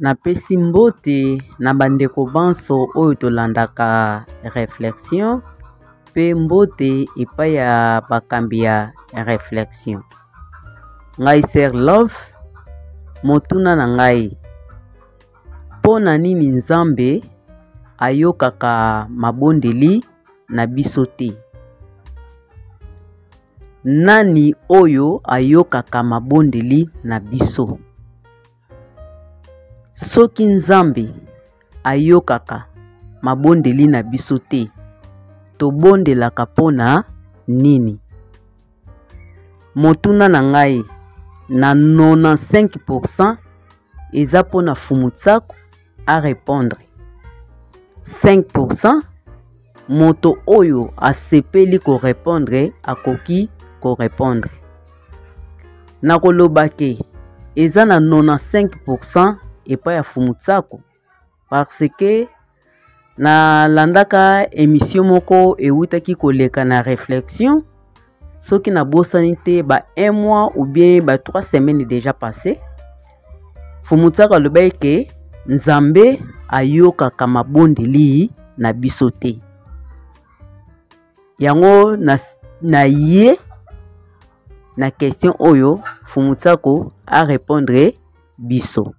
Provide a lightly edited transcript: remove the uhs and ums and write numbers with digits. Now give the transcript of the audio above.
Napesi mbote na bandeko banso oyo tolandaka réflexion pe mbote epai ya bakambi ya réflexion. Ngai Ser Love motuna na ngai. Pona nini Nzambe ayokaka mabondeli na biso te? Nani oyo ayokaka mabondeli na biso? Soki Nzambe ayokaka mabondeli na biso te, tobondelaka pona nini? Motuna na ngai na 95% eza pona Fumutsako a répondre. 5% moto oyo asepeli ko répondre akoki ko répondre. Nakolobake eza na 95% epai ya Fumutsako parce que na landaka émission moko ewutaki koleka na réflexion soki na bosani te ba 1 mois ou bien ba 3 semaines déjà passé. Fumutsako alobaki ke Nzambe ayokaka mabondeli na biso te. Yango na ye na question oyo Fumutsako a répondre biso.